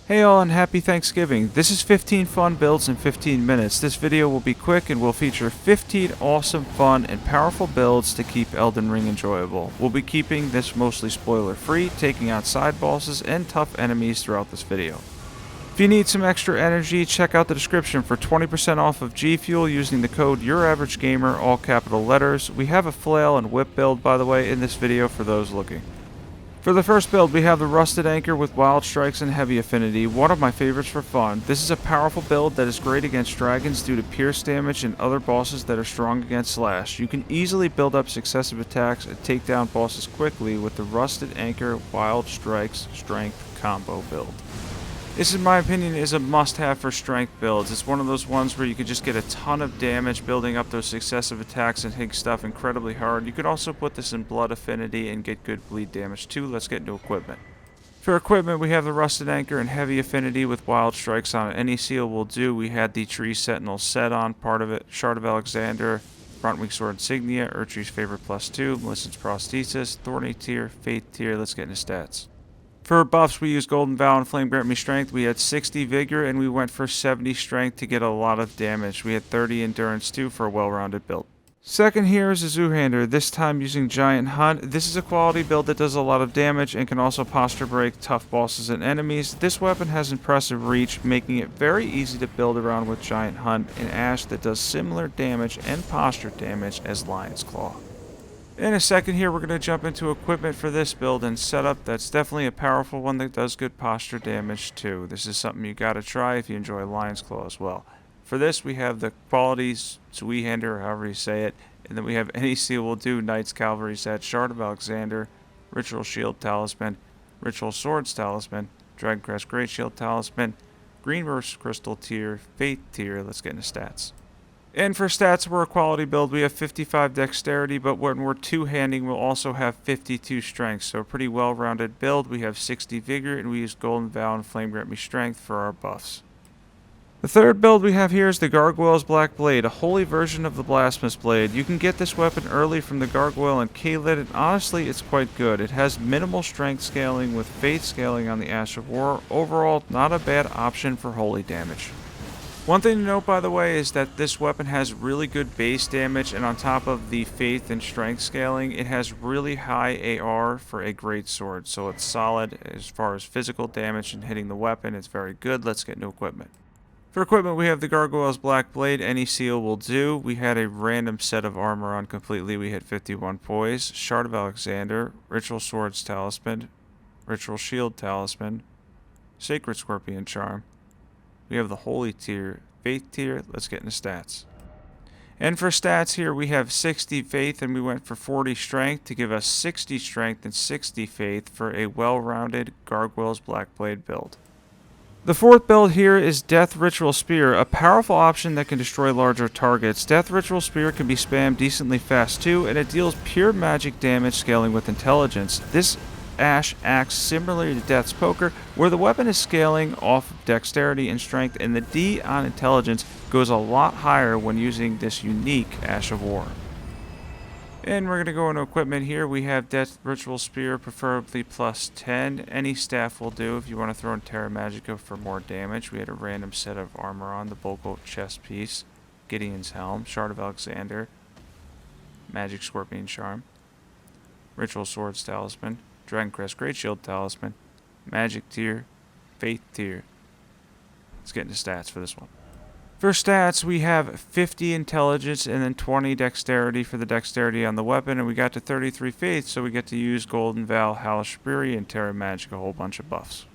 Hey all and happy Thanksgiving. This is 15 fun builds in 15 minutes. This video will be quick and will feature 15 awesome, fun, and powerful builds to keep Elden Ring enjoyable. We'll be keeping this mostly spoiler free, taking out side bosses and tough enemies throughout this video. If you need some extra energy, check out the description for 20% off of Gfuel using the code YOURAVERAGEGAMER, all capital letters. We have a Flail and Whip build, by the way, in this video for those looking. For the first build, we have the Rusted Anchor with Wild Strikes and Heavy Affinity, one of my favorites for fun. This is a powerful build that is great against dragons due to pierce damage and other bosses that are strong against slash. You can easily build up successive attacks and take down bosses quickly with the Rusted Anchor Wild Strikes Strength combo build. This, in my opinion, is a must-have for strength builds. It's one of those ones where you can just get a ton of damage building up those successive attacks and hitting stuff incredibly hard. You could also put this in Blood Affinity and get good bleed damage too. Let's get into equipment. For equipment, we have the Rusted Anchor and Heavy Affinity with Wild Strikes on it. Any seal will do. We had the Tree Sentinel set on part of it, Shard of Alexander, Front Wing Sword Insignia, Urtru's Favorite +2, Melissa's Prosthesis, Thorny Tier, Fate Tier. Let's get into stats. For buffs, we used Golden Vow and Flame Grant Me Strength. We had 60 Vigor, and we went for 70 Strength to get a lot of damage. We had 30 Endurance too for a well-rounded build. Second here is a Zweihander, this time using Giant Hunt. This is a quality build that does a lot of damage and can also posture break tough bosses and enemies. This weapon has impressive reach, making it very easy to build around with Giant Hunt, an Ash that does similar damage and posture damage as Lion's Claw. In a second here, we're going to jump into equipment for this build and setup. That's definitely a powerful one that does good posture damage too. This is something you got to try if you enjoy Lion's Claw as well. For this, we have the qualities Zweihander, however you say it, and then we have any seal will do, Knight's Cavalry set, Shard of Alexander, Ritual Shield Talisman, Ritual Swords Talisman, Dragoncrest Great Shield Talisman, Green Rose Crystal Tier, Fate Tier. Let's get into stats. And for stats, we're a quality build. We have 55 Dexterity, but when we're two-handing, we'll also have 52 Strength. So a pretty well-rounded build. We have 60 Vigor, and we use Golden Vow and Flame Grant Me Strength for our buffs. The third build we have here is the Gargoyle's Blackblade, a holy version of the Blasphemous Blade. You can get this weapon early from the Gargoyle and K-Lid, and honestly, it's quite good. It has minimal strength scaling with faith scaling on the Ash of War. Overall, not a bad option for holy damage. One thing to note, by the way, is that this weapon has really good base damage, and on top of the faith and strength scaling, it has really high AR for a great sword. So it's solid as far as physical damage and hitting the weapon. It's very good. Let's get into equipment. For equipment, we have the Gargoyle's Blackblade. Any seal will do. We had a random set of armor on completely. We had 51 poise, Shard of Alexander, Ritual Swords Talisman, Ritual Shield Talisman, Sacred Scorpion Charm. We have the Holy Tier, Faith Tier. Let's get into stats. And for stats here, we have 60 Faith, and we went for 40 Strength to give us 60 Strength and 60 Faith for a well-rounded Gargoyle's Blackblade build. The fourth build here is Death Ritual Spear, a powerful option that can destroy larger targets. Death Ritual Spear can be spammed decently fast too, and it deals pure magic damage scaling with intelligence. This Ash acts similarly to Death's Poker, where the weapon is scaling off of Dexterity and Strength, and the D on Intelligence goes a lot higher when using this unique Ash of War. And we're going to go into equipment here. We have Death Ritual Spear, preferably +10. Any staff will do if you want to throw in Terra Magica for more damage. We had a random set of armor on, the Bolko chest piece, Gideon's Helm, Shard of Alexander, Magic Scorpion Charm, Ritual Swords Talisman, Dragoncrest Great Shield Talisman, Magic Tier, Faith Tier. Let's get into stats for this one. For stats, we have 50 Intelligence and then 20 Dexterity for the Dexterity on the weapon, and we got to 33 Faith, so we get to use Golden Vow, Hellish Fury, and Terra Magic, a whole bunch of buffs.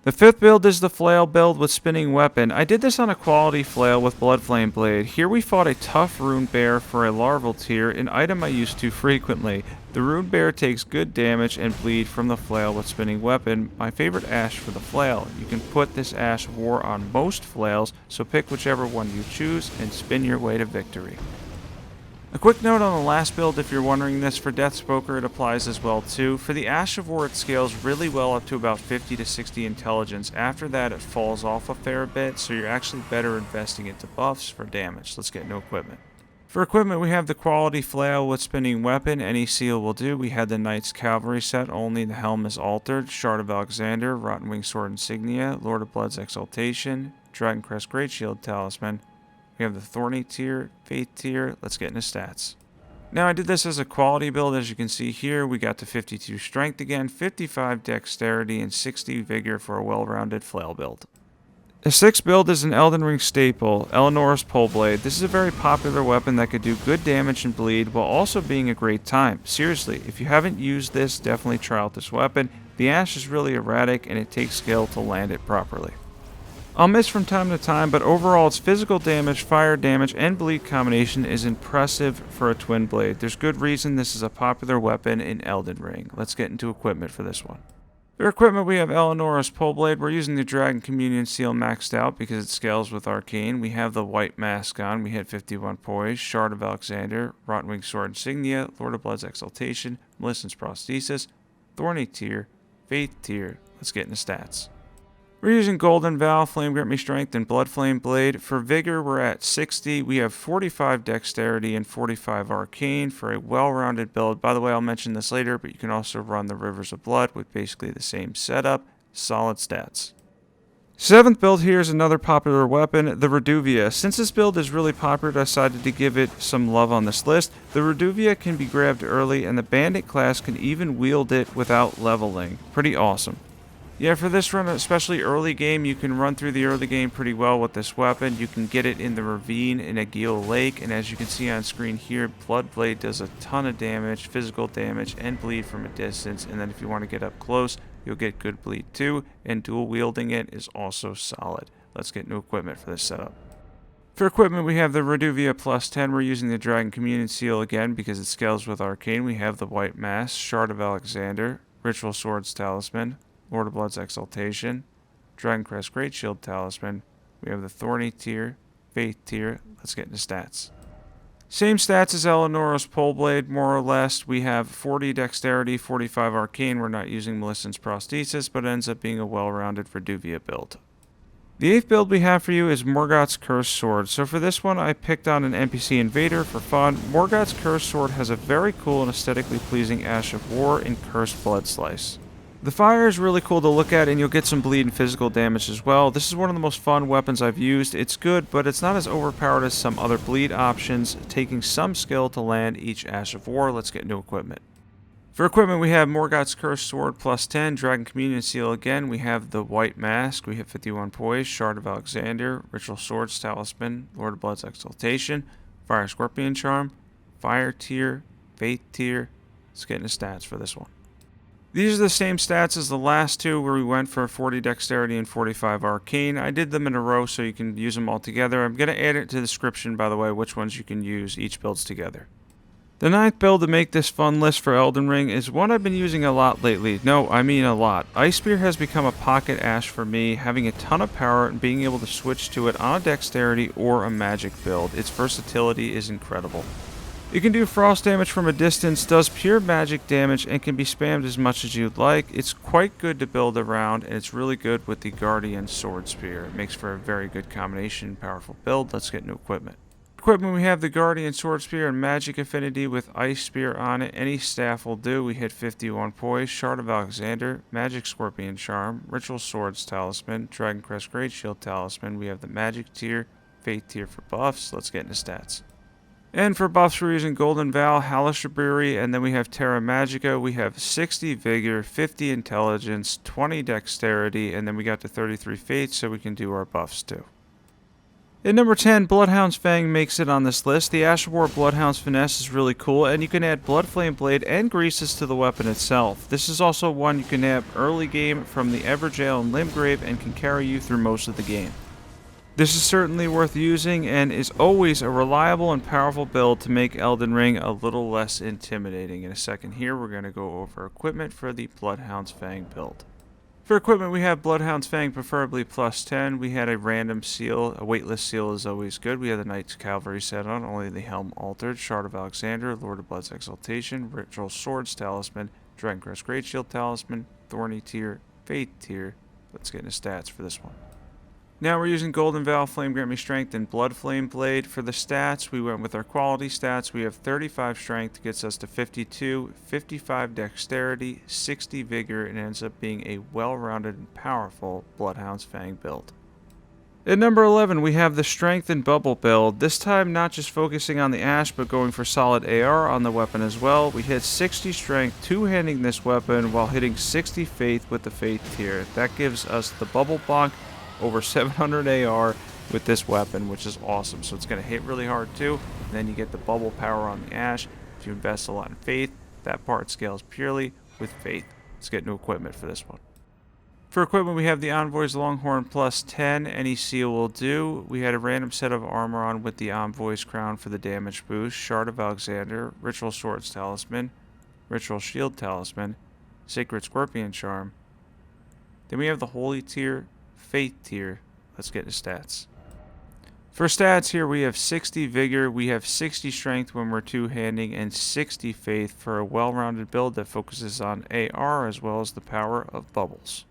The fifth build is the Flail build with Spinning Weapon. I did this on a quality Flail with Bloodflame Blade. Here we fought a tough Rune Bear for a larval tier, an item I use too frequently. The Rune Bear takes good damage and bleed from the Flail with Spinning Weapon, my favorite Ash for the Flail. You can put this Ash of War on most Flails, so pick whichever one you choose and spin your way to victory. A quick note on the last build, if you're wondering this, for Death's Poker it applies as well too. For the Ash of War it scales really well up to about 50 to 60 intelligence. After that it falls off a fair bit, so you're actually better investing into buffs for damage. Let's get into equipment. For equipment, we have the quality flail with spinning weapon. Any seal will do. We had the Knight's Cavalry set, only the helm is altered. Shard of Alexander, Rotten Wing Sword Insignia, Lord of Blood's Exaltation, Dragon Crest Great Shield Talisman. We have the Thorny tier, Faith tier. Let's get into stats. Now I did this as a quality build. As you can see here, we got to 52 strength again, 55 dexterity, and 60 vigor for a well-rounded flail build. The sixth build is an Elden Ring staple, Eleonora's Poleblade. This is a very popular weapon that could do good damage and bleed while also being a great time. Seriously, if you haven't used this, definitely try out this weapon. The ash is really erratic and it takes skill to land it properly. I'll miss from time to time, but overall its physical damage, fire damage, and bleed combination is impressive for a twin blade. There's good reason this is a popular weapon in Elden Ring. Let's get into equipment for this one. For equipment, we have Eleonora's Poleblade. We're using the Dragon Communion Seal maxed out because it scales with Arcane. We have the white mask on. We hit 51 poise. Shard of Alexander, Rotten Wing Sword Insignia, Lord of Blood's Exaltation, Melissen's Prosthesis, Thorny tier, Faith tier. Let's get into stats. We're using Golden Vow, Flame Grant Me Strength, and Blood Flame Blade. For Vigor, we're at 60. We have 45 Dexterity and 45 Arcane for a well-rounded build. By the way, I'll mention this later, but you can also run the Rivers of Blood with basically the same setup. Solid stats. Seventh build here is another popular weapon, the Reduvia. Since this build is really popular, I decided to give it some love on this list. The Reduvia can be grabbed early, and the Bandit class can even wield it without leveling. Pretty awesome. Yeah, for this run, especially early game, you can run through the early game pretty well with this weapon. You can get it in the ravine in a Gfuel lake, and as you can see on screen here, Bloodblade does a ton of damage, physical damage, and bleed from a distance. And then if you want to get up close, you'll get good bleed too, and dual wielding it is also solid. Let's get new equipment for this setup. For equipment, we have the Reduvia plus 10. We're using the Dragon Communion Seal again because it scales with Arcane. We have the White Mask, Shard of Alexander, Ritual Swords Talisman, Lord of Blood's Exaltation, Dragon Crest Great Shield Talisman. We have the Thorny tier, Faith tier. Let's get into stats. Same stats as Eleonora's Poleblade, more or less. We have 40 Dexterity, 45 Arcane. We're not using Melissen's Prosthesis, but it ends up being a well-rounded Reduvia build. The eighth build we have for you is Morgott's Cursed Sword. So for this one, I picked on an NPC Invader for fun. Morgott's Cursed Sword has a very cool and aesthetically pleasing Ash of War and Cursed Blood Slice. The fire is really cool to look at, and you'll get some bleed and physical damage as well. This is one of the most fun weapons I've used. It's good, but it's not as overpowered as some other bleed options, taking some skill to land each Ash of War. Let's get new equipment. For equipment, we have Morgott's Cursed Sword plus 10, Dragon Communion Seal again. We have the White Mask. We hit 51 poise, Shard of Alexander, Ritual Swords Talisman, Lord of Blood's Exaltation, Fire Scorpion Charm, Fire tier, Faith tier. Let's get into stats for this one. These are the same stats as the last two where we went for 40 Dexterity and 45 Arcane. I did them in a row so you can use them all together. I'm going to add it to the description, by the way, which ones you can use each builds together. The ninth build to make this fun list for Elden Ring is one I've been using a lot lately. No, I mean a lot. Ice Spear has become a pocket ash for me, having a ton of power and being able to switch to it on a Dexterity or a magic build. Its versatility is incredible. You can do frost damage from a distance, does pure magic damage, and can be spammed as much as you'd like. It's quite good to build around, and it's really good with the Guardian Sword Spear. It makes for a very good combination, powerful build. Let's get new equipment. Equipment, we have the Guardian Sword Spear and Magic Affinity with Ice Spear on it. Any staff will do. We hit 51 poise, Shard of Alexander, Magic Scorpion Charm, Ritual Swords Talisman, Dragon Crest Great Shield Talisman. We have the Magic tier, Faith tier for buffs. Let's get into stats. And for buffs, we're using Golden Vow, Halishaburi, and then we have Terra Magica. We have 60 Vigor, 50 Intelligence, 20 Dexterity, and then we got to 33 Faith, so we can do our buffs too. At number 10, Bloodhound's Fang makes it on this list. The Ash of War Bloodhound's Finesse is really cool, and you can add Blood Flame Blade and Greases to the weapon itself. This is also one you can have early game from the Everjail and Limgrave and can carry you through most of the game. This is certainly worth using and is always a reliable and powerful build to make Elden Ring a little less intimidating. In a second here, we're going to go over equipment for the Bloodhound's Fang build. For equipment, we have Bloodhound's Fang, preferably plus 10. We had a random seal. A weightless seal is always good. We had the Knight's Cavalry set on, only the helm altered. Shard of Alexander, Lord of Blood's Exaltation, Ritual Swords Talisman, Dragon Crest Great Shield Talisman, Thorny tier, Faith tier. Let's get into stats for this one. Now we're using Golden Vow, Flame Grant Me Strength, and Blood Flame Blade. For the stats, we went with our quality stats. We have 35 Strength, gets us to 52, 55 Dexterity, 60 Vigor, and ends up being a well-rounded and powerful Bloodhound's Fang build. At number 11, we have the Strength and Bubble build. This time not just focusing on the Ash, but going for solid AR on the weapon as well. We hit 60 Strength, two-handing this weapon while hitting 60 Faith with the Faith tier. That gives us the Bubble Bonk, over 700 AR with this weapon, which is awesome. So it's going to hit really hard too. And then you get the bubble power on the Ash. If you invest a lot in Faith, that part scales purely with Faith. Let's get new equipment for this one. For equipment, we have the Envoy's Longhorn plus 10. Any seal will do. We had a random set of armor on with the Envoy's Crown for the damage boost. Shard of Alexander, Ritual Swords Talisman, Ritual Shield Talisman, Sacred Scorpion Charm. Then we have the Holy tier, Faith tier. Let's get into stats. For stats here, we have 60 Vigor, we have 60 Strength when we're two-handing, and 60 Faith for a well-rounded build that focuses on AR as well as the power of bubbles.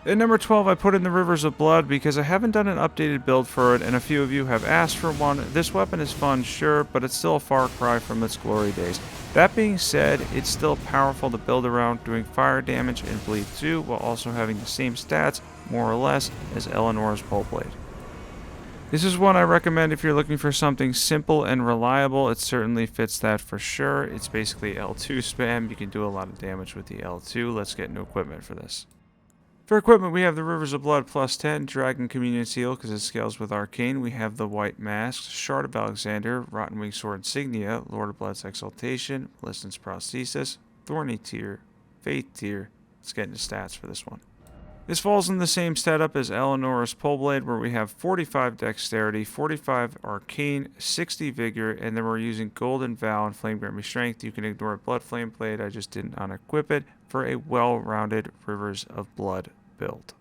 At number 12, I put in the Rivers of Blood because I haven't done an updated build for it, and a few of you have asked for one. This weapon is fun, sure, but it's still a far cry from its glory days. That being said, it's still powerful to build around, doing fire damage and bleed too, while also having the same stats, more or less, as Eleonora's Poleblade. This is one I recommend if you're looking for something simple and reliable. It certainly fits that for sure. It's basically L2 spam. You can do a lot of damage with the L2. Let's get new equipment for this. For equipment, we have the Rivers of Blood plus 10, Dragon Communion Seal because it scales with Arcane. We have the White Mask, Shard of Alexander, Rotten Wing Sword Insignia, Lord of Blood's Exaltation, Listance Prosthesis, Thorny tier, Faith tier. Let's get into stats for this one. This falls in the same setup as Eleonora's Poleblade, where we have 45 Dexterity, 45 Arcane, 60 Vigor, and then we're using Golden Vow and Flame Grant Me Strength. You can ignore Blood Flame Blade, I just didn't unequip it, for a well-rounded Rivers of Blood build.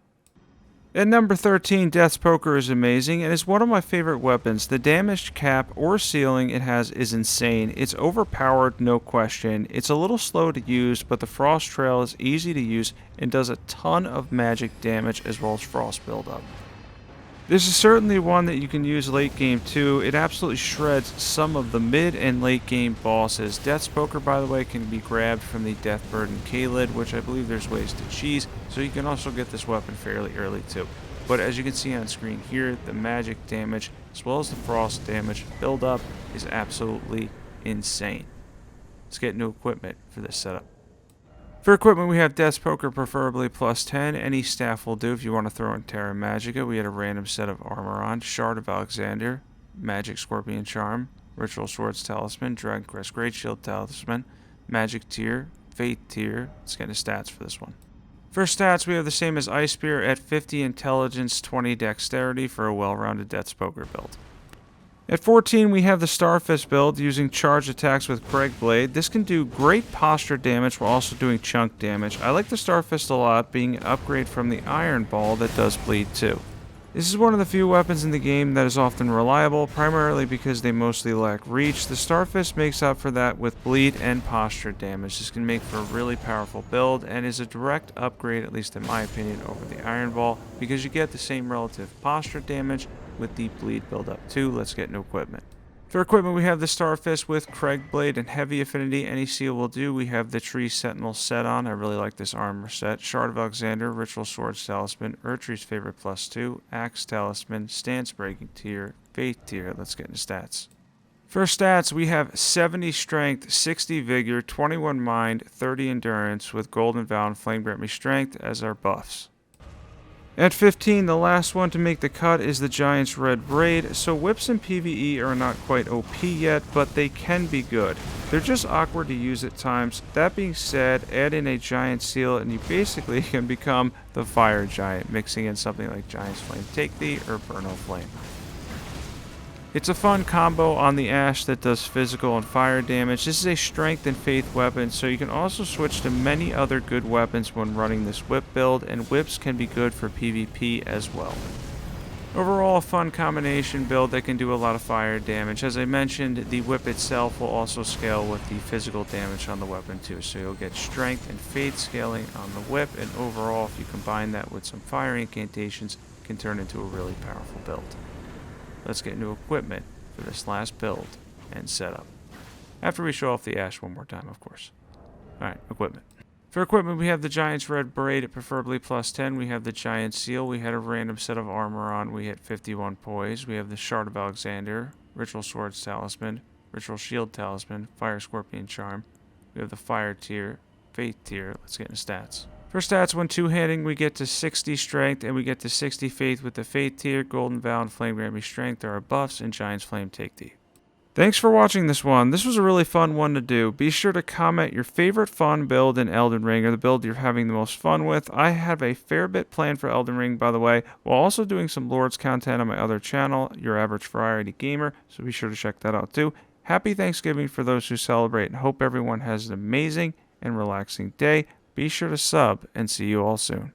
At number 13, Death's Poker is amazing and is one of my favorite weapons. The damage cap or ceiling it has is insane. It's overpowered, no question. It's a little slow to use, but the Frost Trail is easy to use and does a ton of magic damage as well as frost buildup. This is certainly one that you can use late game too. It absolutely shreds some of the mid and late game bosses. Death's Poker, by the way, can be grabbed from the Death Burden K-Lid, which I believe there's ways to cheese, so you can also get this weapon fairly early too. But as you can see on screen here, the magic damage as well as the frost damage buildup is absolutely insane. Let's get new equipment for this setup. For equipment, we have Death's Poker, preferably plus 10. Any staff will do if you want to throw in Terra Magica. We had a random set of armor on. Shard of Alexander, Magic Scorpion Charm, Ritual Swords Talisman, Dragon Crest Great Shield Talisman, Magic tier, Fate tier. Let's get into stats for this one. For stats, we have the same as Ice Spear at 50 Intelligence, 20 Dexterity for a well-rounded Death's Poker build. At 14, we have the Starfist build using charge attacks with Braid. This can do great posture damage while also doing chunk damage. I like the Starfist a lot, being an upgrade from the Iron Ball that does bleed too. This is one of the few weapons in the game that is often reliable, primarily because they mostly lack reach. The Starfist makes up for that with bleed and posture damage. This can make for a really powerful build and is a direct upgrade, at least in my opinion, over the Iron Ball because you get the same relative posture damage with the bleed buildup too. Let's get new equipment. For equipment, we have the Starfist with Braid and Heavy Affinity. Any seal will do. We have the Tree Sentinel set on. I really like this armor set. Shard of Alexander, Ritual Swords Talisman, Erdtree's Favorite plus 2, Axe Talisman, Stance Breaking tier, Faith tier. Let's get into stats. For stats, we have 70 Strength, 60 Vigor, 21 Mind, 30 Endurance with Golden Vow and Flame Grant Me Strength as our buffs. At 15, the last one to make the cut is the Giant's Red Braid, so whips in PvE are not quite OP yet, but they can be good. They're just awkward to use at times. That being said, add in a Giant Seal and you basically can become the Fire Giant, mixing in something like Giant's Flame Take Thee or Burno Flame. It's a fun combo on the Ash that does physical and fire damage. This is a strength and faith weapon, so you can also switch to many other good weapons when running this whip build, and whips can be good for PvP as well. Overall, a fun combination build that can do a lot of fire damage. As I mentioned, the whip itself will also scale with the physical damage on the weapon too. So you'll get strength and fate scaling on the whip, and overall, if you combine that with some fire incantations, it can turn into a really powerful build. Let's get into equipment for this last build and setup. After we show off the ash one more time, of course. Alright, equipment. For equipment, we have the Giant's Red Braid at preferably +10. We have the Giant Seal. We had a random set of armor on. We hit 51 poise. We have the Shard of Alexander, Ritual Swords Talisman, Ritual Shield Talisman, Fire Scorpion Charm. We have the Fire tier, Faith tier. Let's get into stats. For stats, when two-handing, we get to 60 Strength, and we get to 60 Faith with the Faith tier. Golden Vow and Flame grant me Strength are our buffs, and Giant's Flame take thee. Thanks for watching this one. This was a really fun one to do. Be sure to comment your favorite fun build in Elden Ring, or the build you're having the most fun with. I have a fair bit planned for Elden Ring, by the way, while also doing some Lords content on my other channel, Your Average Variety Gamer, so be sure to check that out too. Happy Thanksgiving for those who celebrate, and hope everyone has an amazing and relaxing day. Be sure to sub, and see you all soon.